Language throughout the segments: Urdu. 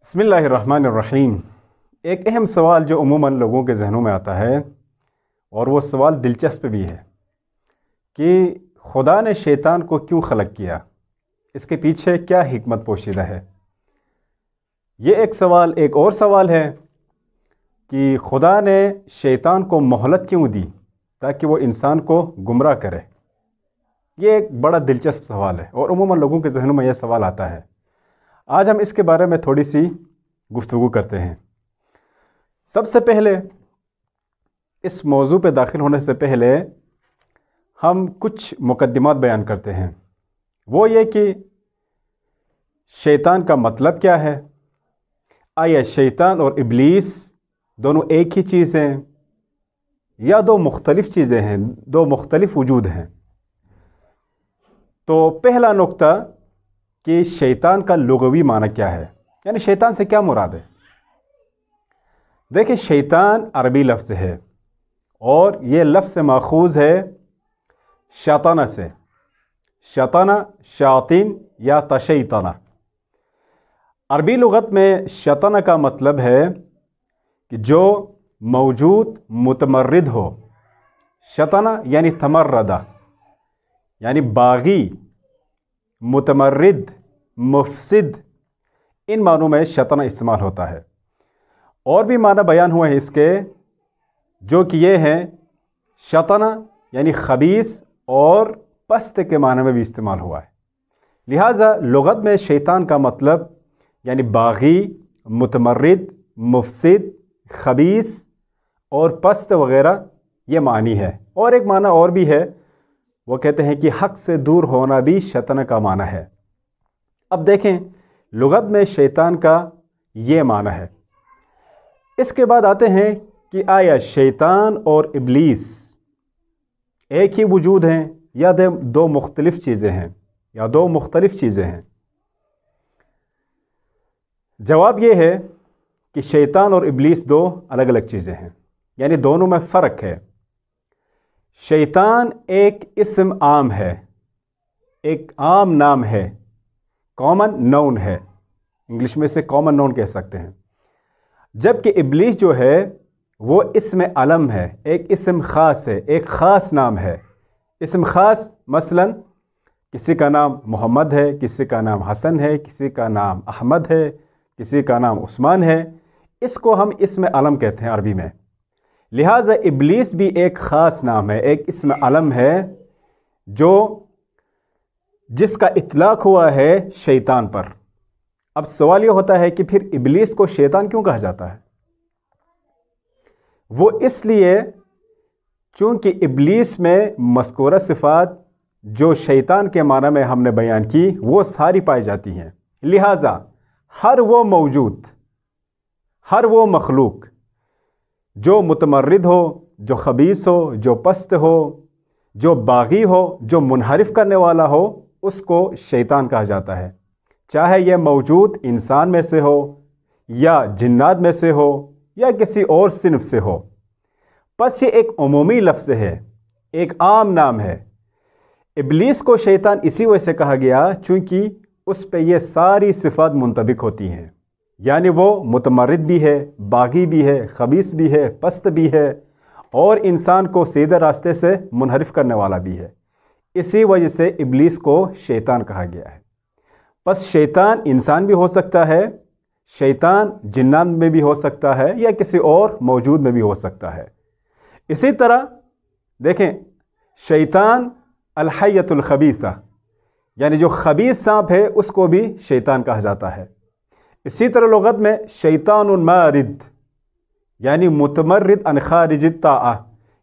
بسم اللہ الرحمن الرحیم۔ ایک اہم سوال جو عموماً لوگوں کے ذہنوں میں آتا ہے، اور وہ سوال دلچسپ بھی ہے کہ خدا نے شیطان کو کیوں خلق کیا، اس کے پیچھے کیا حکمت پوشیدہ ہے۔ یہ ایک اور سوال ہے کہ خدا نے شیطان کو مہلت کیوں دی تاکہ وہ انسان کو گمراہ کرے۔ یہ ایک بڑا دلچسپ سوال ہے اور عموماً لوگوں کے ذہنوں میں یہ سوال آتا ہے۔ آج ہم اس کے بارے میں تھوڑی سی گفتگو کرتے ہیں۔ سب سے پہلے اس موضوع پہ داخل ہونے سے پہلے ہم کچھ مقدمات بیان کرتے ہیں۔ وہ یہ کہ شیطان کا مطلب کیا ہے، آیا شیطان اور ابلیس دونوں ایک ہی چیز ہیں یا دو مختلف چیزیں ہیں، دو مختلف وجود ہیں۔ تو پہلا نقطہ کہ شیطان کا لغوی معنی کیا ہے، یعنی شیطان سے کیا مراد ہے۔ دیکھیں، شیطان عربی لفظ ہے اور یہ لفظ ماخوذ ہے شیطانہ سے، شیطانہ شیاطین یا تشیطانہ۔ عربی لغت میں شیطانہ کا مطلب ہے کہ جو موجود متمرد ہو۔ شیطانہ یعنی تمردہ، یعنی باغی، متمرد، مفسد، ان معنوں میں شیطانہ استعمال ہوتا ہے۔ اور بھی معنی بیان ہوئے ہیں اس کے، جو کہ یہ ہیں شیطانہ یعنی خبیث اور پست کے معنی میں بھی استعمال ہوا ہے۔ لہٰذا لغت میں شیطان کا مطلب یعنی باغی، متمرد، مفسد، خبیث اور پست وغیرہ یہ معنی ہے۔ اور ایک معنی اور بھی ہے، وہ کہتے ہیں کہ حق سے دور ہونا بھی شیطانہ کا معنی ہے۔ اب دیکھیں، لغت میں شیطان کا یہ معنی ہے۔ اس کے بعد آتے ہیں کہ آیا شیطان اور ابلیس ایک ہی وجود ہیں یا دو مختلف چیزیں ہیں، جواب یہ ہے کہ شیطان اور ابلیس دو الگ الگ چیزیں ہیں، یعنی دونوں میں فرق ہے۔ شیطان ایک اسم عام ہے، ایک عام نام ہے، کامن نون ہے، انگلش میں سے کامن نون کہہ سکتے ہیں۔ جبکہ ابلیس جو ہے وہ اسم علم ہے، ایک اسم خاص ہے، ایک خاص نام ہے، اسم خاص۔ مثلا کسی کا نام محمد ہے، کسی کا نام حسن ہے، کسی کا نام احمد ہے، کسی کا نام عثمان ہے، اس کو ہم اسم علم کہتے ہیں عربی میں۔ لہٰذا ابلیس بھی ایک خاص نام ہے، ایک اسم علم ہے، جس کا اطلاق ہوا ہے شیطان پر۔ اب سوال یہ ہوتا ہے کہ پھر ابلیس کو شیطان کیوں کہا جاتا ہے؟ وہ اس لیے چونکہ ابلیس میں مذکورہ صفات جو شیطان کے معنی میں ہم نے بیان کی وہ ساری پائی جاتی ہیں۔ لہٰذا ہر وہ موجود، ہر وہ مخلوق جو متمرد ہو، جو خبیث ہو، جو پست ہو، جو باغی ہو، جو منحرف کرنے والا ہو، اس کو شیطان کہا جاتا ہے، چاہے یہ موجود انسان میں سے ہو یا جنات میں سے ہو یا کسی اور صنف سے ہو۔ پس یہ ایک عمومی لفظ ہے، ایک عام نام ہے۔ ابلیس کو شیطان اسی وجہ سے کہا گیا چونکہ اس پہ یہ ساری صفات منطبق ہوتی ہیں، یعنی وہ متمرد بھی ہے، باغی بھی ہے، خبیث بھی ہے، پست بھی ہے، اور انسان کو سیدھے راستے سے منحرف کرنے والا بھی ہے۔ اسی وجہ سے ابلیس کو شیطان کہا گیا ہے۔ پس شیطان انسان بھی ہو سکتا ہے، شیطان جنات میں بھی ہو سکتا ہے یا کسی اور موجود میں بھی ہو سکتا ہے۔ اسی طرح دیکھیں، شیطان الحیۃ الخبیثہ، یعنی جو خبیث سانپ ہے اس کو بھی شیطان کہا جاتا ہے۔ اسی طرح لغت میں شیطان مارد، یعنی متمرد عن خارج الطاعہ،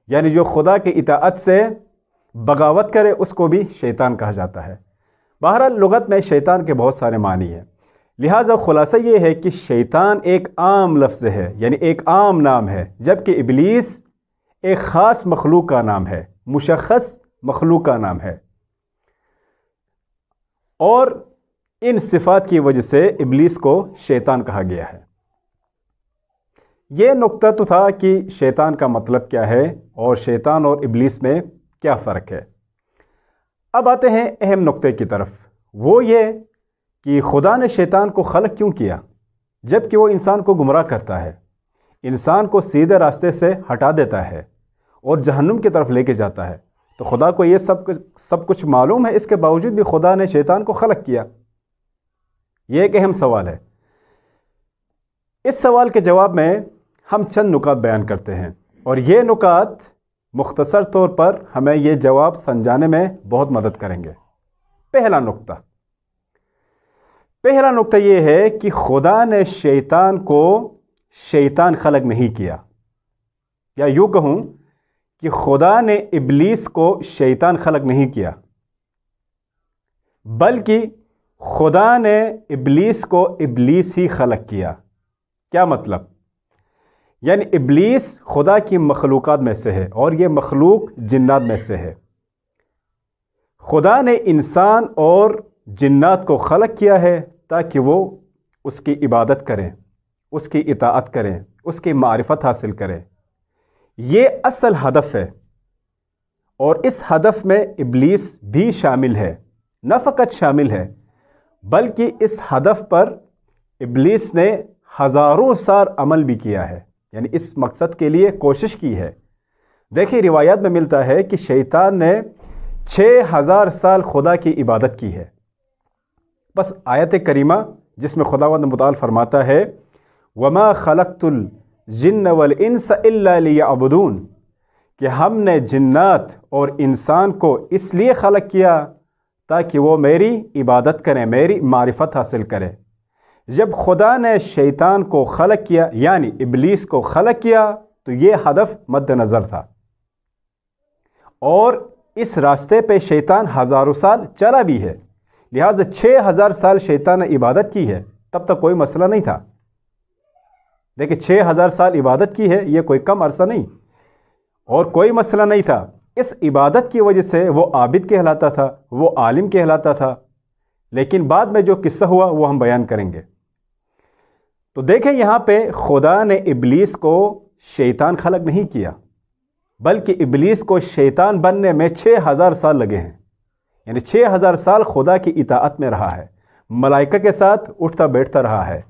یعنی جو خدا کی اطاعت سے بغاوت کرے اس کو بھی شیطان کہا جاتا ہے۔ بہرحال لغت میں شیطان کے بہت سارے معنی ہیں۔ لہٰذا خلاصہ یہ ہے کہ شیطان ایک عام لفظ ہے، یعنی ایک عام نام ہے، جبکہ ابلیس ایک خاص مخلوق کا نام ہے، مشخص مخلوق کا نام ہے۔ اور ان صفات کی وجہ سے ابلیس کو شیطان کہا گیا ہے۔ یہ نقطہ تو تھا کہ شیطان کا مطلب کیا ہے اور شیطان اور ابلیس میں کیا فرق ہے۔ اب آتے ہیں اہم نقطے کی طرف، وہ یہ کہ خدا نے شیطان کو خلق کیوں کیا۔ جب کہ وہ انسان کو گمراہ کرتا ہے، انسان کو سیدھے راستے سے ہٹا دیتا ہے اور جہنم کی طرف لے کے جاتا ہے، تو خدا کو یہ سب کچھ معلوم ہے، اس کے باوجود بھی خدا نے شیطان کو خلق کیا۔ یہ ایک اہم سوال ہے۔ اس سوال کے جواب میں ہم چند نکات بیان کرتے ہیں، اور یہ نکات مختصر طور پر ہمیں یہ جواب سمجھانے میں بہت مدد کریں گے۔ پہلا نقطہ یہ ہے کہ خدا نے شیطان کو شیطان خلق نہیں کیا، یا یوں کہوں کہ خدا نے ابلیس کو شیطان خلق نہیں کیا، بلکہ خدا نے ابلیس کو ابلیس ہی خلق کیا۔ کیا مطلب؟ یعنی ابلیس خدا کی مخلوقات میں سے ہے، اور یہ مخلوق جنات میں سے ہے۔ خدا نے انسان اور جنات کو خلق کیا ہے تاکہ وہ اس کی عبادت کریں، اس کی اطاعت کریں، اس کی معرفت حاصل کریں۔ یہ اصل ہدف ہے، اور اس ہدف میں ابلیس بھی شامل ہے۔ نہ فقط شامل ہے، بلکہ اس ہدف پر ابلیس نے ہزاروں سال عمل بھی کیا ہے، یعنی اس مقصد کے لیے کوشش کی ہے۔ دیکھیں، روایات میں ملتا ہے کہ شیطان نے 6000 سال خدا کی عبادت کی ہے۔ بس آیت کریمہ جس میں خداوند متعال فرماتا ہے وَمَا خَلَقْتُ الْجِنَّ وَالْإِنسَ إِلَّا لِيَعْبُدُونَ، کہ ہم نے جنات اور انسان کو اس لیے خلق کیا تاکہ وہ میری عبادت کریں، میری معرفت حاصل کریں۔ جب خدا نے شیطان کو خلق کیا، یعنی ابلیس کو خلق کیا، تو یہ ہدف مد نظر تھا، اور اس راستے پہ شیطان ہزاروں سال چلا بھی ہے۔ لہٰذا 6000 سال شیطان نے عبادت کی ہے، تب تک کوئی مسئلہ نہیں تھا۔ دیکھیں، 6000 سال عبادت کی ہے، یہ کوئی کم عرصہ نہیں، اور کوئی مسئلہ نہیں تھا۔ اس عبادت کی وجہ سے وہ عابد کہلاتا تھا، وہ عالم کہلاتا تھا۔ لیکن بعد میں جو قصہ ہوا وہ ہم بیان کریں گے۔ تو دیکھیں، یہاں پہ خدا نے ابلیس کو شیطان خلق نہیں کیا، بلکہ ابلیس کو شیطان بننے میں 6000 سال لگے ہیں، یعنی 6000 سال خدا کی اطاعت میں رہا ہے، ملائکہ کے ساتھ اٹھتا بیٹھتا رہا ہے،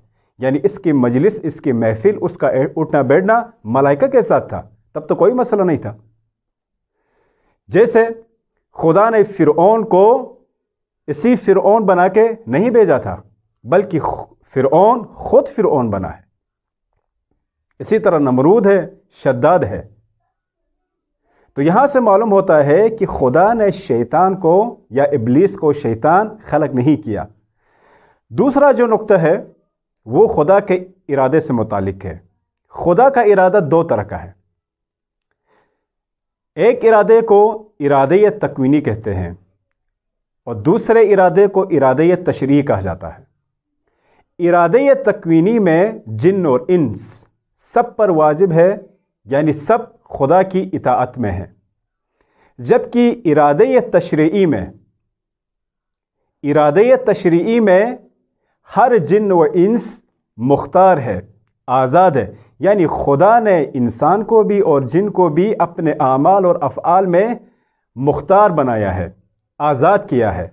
یعنی اس کی مجلس، اس کی محفل، اس کا اٹھنا بیٹھنا ملائکہ کے ساتھ تھا، تب تو کوئی مسئلہ نہیں تھا۔ جیسے خدا نے فرعون کو اسی فرعون بنا کے نہیں بھیجا تھا، بلکہ فرعون خود فرعون بنا ہے۔ اسی طرح نمرود ہے، شداد ہے۔ تو یہاں سے معلوم ہوتا ہے کہ خدا نے شیطان کو یا ابلیس کو شیطان خلق نہیں کیا۔ دوسرا جو نقطہ ہے وہ خدا کے ارادے سے متعلق ہے۔ خدا کا ارادہ دو طرح کا ہے۔ ایک ارادے کو ارادہ تکوینی کہتے ہیں، اور دوسرے ارادے کو ارادہ تشریعی کہا جاتا ہے۔ ارادہ تکوینی میں جن اور انس سب پر واجب ہے، یعنی سب خدا کی اطاعت میں ہے، جبکہ ارادہ تشریعی میں ہر جن و انس مختار ہے، آزاد ہے، یعنی خدا نے انسان کو بھی اور جن کو بھی اپنے اعمال اور افعال میں مختار بنایا ہے، آزاد کیا ہے۔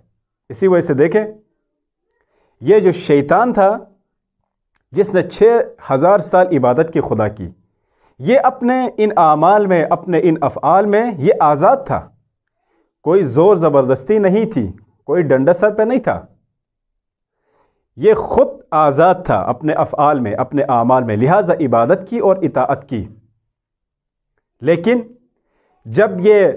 اسی وجہ سے دیکھیں، یہ جو شیطان تھا جس نے 6000 سال عبادت کی خدا کی، یہ اپنے ان اعمال میں، اپنے ان افعال میں یہ آزاد تھا، کوئی زور زبردستی نہیں تھی، کوئی ڈنڈا سر پہ نہیں تھا، یہ خود آزاد تھا اپنے افعال میں، اپنے اعمال میں، لہٰذا عبادت کی اور اطاعت کی۔ لیکن جب یہ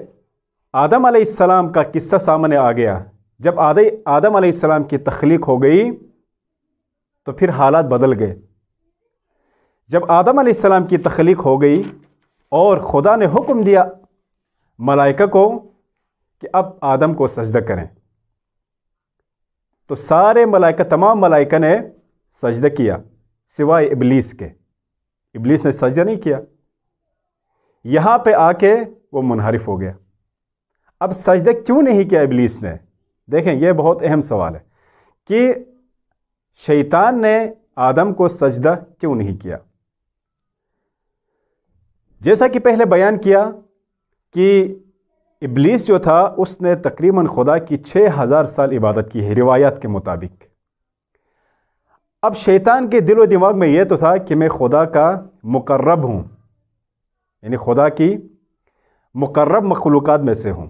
آدم علیہ السلام کا قصہ سامنے آ گیا، جب آدم علیہ السلام کی تخلیق ہو گئی تو پھر حالات بدل گئے۔ جب آدم علیہ السلام کی تخلیق ہو گئی اور خدا نے حکم دیا ملائکہ کو کہ اب آدم کو سجدہ کریں، تو سارے ملائکہ، تمام ملائکہ نے سجدہ کیا سوائے ابلیس کے۔ ابلیس نے سجدہ نہیں کیا، یہاں پہ آ کے وہ منحرف ہو گیا۔ اب سجدہ کیوں نہیں کیا ابلیس نے؟ دیکھیں، یہ بہت اہم سوال ہے کہ شیطان نے آدم کو سجدہ کیوں نہیں کیا۔ جیسا کہ پہلے بیان کیا کہ ابلیس جو تھا اس نے تقریباً خدا کی 6000 سال عبادت کی ہے روایات کے مطابق۔ اب شیطان کے دل و دماغ میں یہ تو تھا کہ میں خدا کا مقرب ہوں، یعنی خدا کی مقرب مخلوقات میں سے ہوں،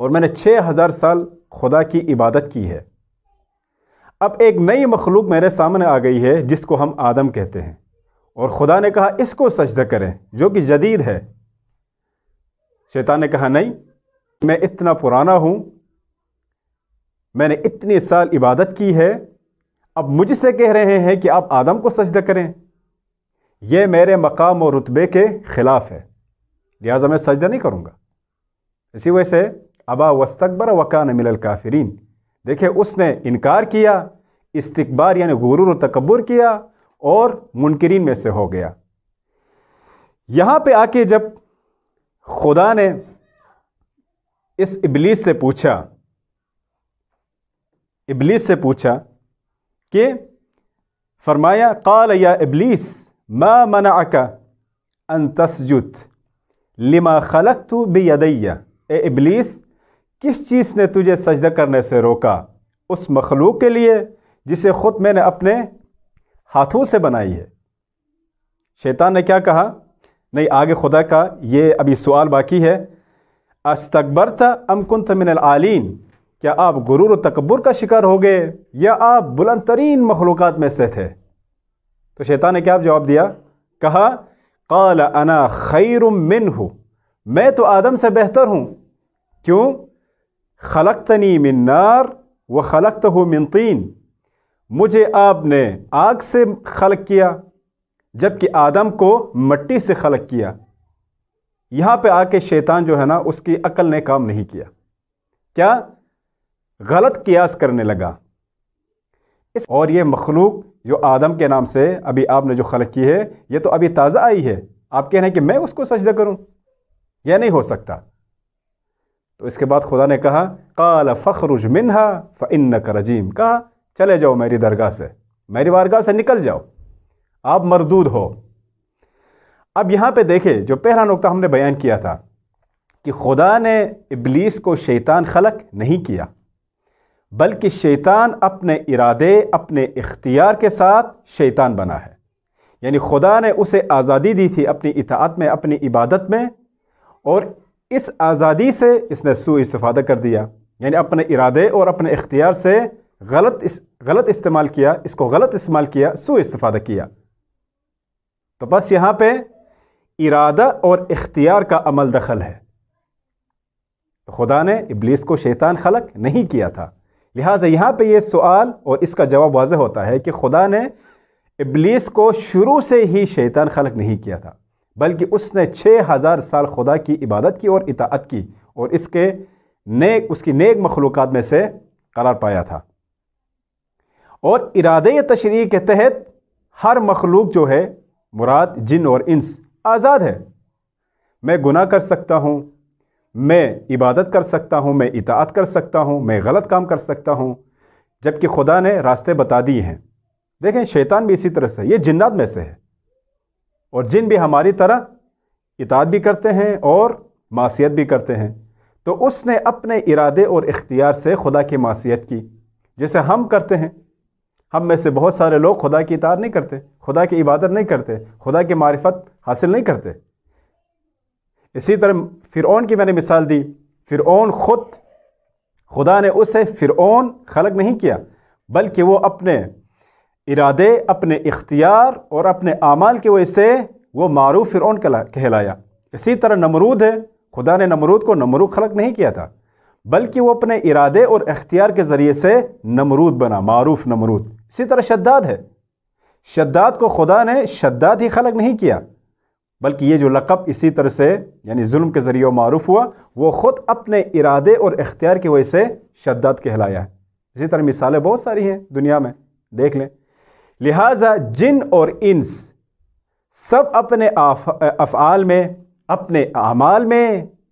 اور میں نے 6000 سال خدا کی عبادت کی ہے۔ اب ایک نئی مخلوق میرے سامنے آ گئی ہے جس کو ہم آدم کہتے ہیں، اور خدا نے کہا اس کو سجدہ کریں جو کہ جدید ہے۔ شیطان نے کہا نہیں، میں اتنا پرانا ہوں، میں نے اتنی سال عبادت کی ہے، اب مجھ سے کہہ رہے ہیں کہ آپ آدم کو سجدہ کریں، یہ میرے مقام اور رتبے کے خلاف ہے، لہٰذا میں سجدہ نہیں کروں گا۔ اسی وجہ سے ابا واستکبر وکان من الکافرین، دیکھیں اس نے انکار کیا، استکبار یعنی غرور و تکبر کیا، اور منکرین میں سے ہو گیا۔ یہاں پہ آ کے جب خدا نے اس ابلیس سے پوچھا کہ فرمایا قال یا ابلیس ما منعک ان تسجد لما خلقت بیدی، اے ابلیس کس چیز نے تجھے سجدہ کرنے سے روکا اس مخلوق کے لیے جسے خود میں نے اپنے ہاتھوں سے بنائی ہے۔ شیطان نے کیا کہا؟ نہیں، آگے خدا کا یہ ابھی سوال باقی ہے، استکبرت ام کنت من العالین، کیا آپ غرور و تکبر کا شکار ہو گئے یا آپ بلند ترین مخلوقات میں سے تھے؟ تو شیطان نے کیا جواب دیا؟ کہا قال انا خیر منہ، میں تو آدم سے بہتر ہوں، کیوں؟ خلقتنی من نار وخلقتہ من طین، مجھے آپ نے آگ سے خلق کیا جبکہ آدم کو مٹی سے خلق کیا۔ یہاں پہ آ کے شیطان جو ہے نا اس کی عقل نے کام نہیں کیا غلط قیاس کرنے لگا۔ اور یہ مخلوق جو آدم کے نام سے ابھی آپ نے جو خلق کی ہے یہ تو ابھی تازہ آئی ہے، آپ کہہ رہے ہیں کہ میں اس کو سجدہ کروں؟ یہ نہیں ہو سکتا۔ تو اس کے بعد خدا نے کہا قال فخرج منہا فانک رجیم، کہا چلے جاؤ میری درگاہ سے، میری بارگاہ سے نکل جاؤ، آپ مردود ہو۔ اب یہاں پہ دیکھیں جو پہلا نقطہ ہم نے بیان کیا تھا کہ خدا نے ابلیس کو شیطان خلق نہیں کیا، بلکہ شیطان اپنے ارادے اپنے اختیار کے ساتھ شیطان بنا ہے، یعنی خدا نے اسے آزادی دی تھی اپنی اطاعت میں اپنی عبادت میں، اور اس آزادی سے اس نے سوء استفادہ کر دیا، یعنی اپنے ارادے اور اپنے اختیار سے غلط استعمال کیا، اس کو غلط استعمال کیا، سوء استفادہ کیا۔ تو بس یہاں پہ ارادہ اور اختیار کا عمل دخل ہے۔ خدا نے ابلیس کو شیطان خلق نہیں کیا تھا، لہٰذا یہاں پہ یہ سوال اور اس کا جواب واضح ہوتا ہے کہ خدا نے ابلیس کو شروع سے ہی شیطان خلق نہیں کیا تھا، بلکہ اس نے 6000 سال خدا کی عبادت کی اور اطاعت کی، اور اس کی نیک مخلوقات میں سے قرار پایا تھا۔ اور ارادے تشریع کے تحت ہر مخلوق جو ہے مراد جن اور انس آزاد ہے، میں گناہ کر سکتا ہوں، میں عبادت کر سکتا ہوں، میں اطاعت کر سکتا ہوں، میں غلط کام کر سکتا ہوں، جبکہ خدا نے راستے بتا دیے ہیں۔ دیکھیں شیطان بھی اسی طرح سے، یہ جنات میں سے ہے، اور جن بھی ہماری طرح اطاعت بھی کرتے ہیں اور معصیت بھی کرتے ہیں، تو اس نے اپنے ارادے اور اختیار سے خدا کی معصیت کی، جیسے ہم کرتے ہیں۔ ہم میں سے بہت سارے لوگ خدا کی اطاعت نہیں کرتے، خدا کی عبادت نہیں کرتے، خدا کی معرفت حاصل نہیں کرتے۔ اسی طرح فرعون کی میں نے مثال دی، فرعون خدا نے اسے فرعون خلق نہیں کیا، بلکہ وہ اپنے ارادے اپنے اختیار اور اپنے اعمال کی وجہ سے وہ معروف فرعون کہلایا۔ اسی طرح نمرود ہے، خدا نے نمرود کو نمرود خلق نہیں کیا تھا، بلکہ وہ اپنے ارادے اور اختیار کے ذریعے سے نمرود بنا، معروف نمرود۔ اسی طرح شداد ہے، شداد کو خدا نے شداد ہی خلق نہیں کیا، بلکہ یہ جو لقب اسی طرح سے یعنی ظلم کے ذریعے معروف ہوا، وہ خود اپنے ارادے اور اختیار کی وجہ سے شداد کہلایا ہے۔ اسی طرح مثالیں بہت ساری ہیں دنیا میں، دیکھ لیں۔ لہٰذا جن اور انس سب اپنے افعال میں اپنے اعمال میں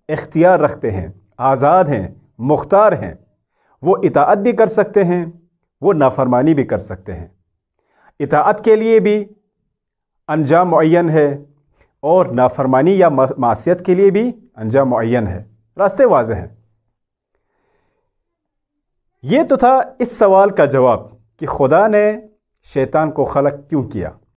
اختیار رکھتے ہیں، آزاد ہیں، مختار ہیں، وہ اطاعت بھی کر سکتے ہیں، وہ نافرمانی بھی کر سکتے ہیں۔ اطاعت کے لیے بھی انجام معین ہے، اور نافرمانی یا معصیت کے لیے بھی انجام معین ہے، راستے واضح ہیں۔ یہ تو تھا اس سوال کا جواب کہ خدا نے شیطان کو خلق کیوں کیا؟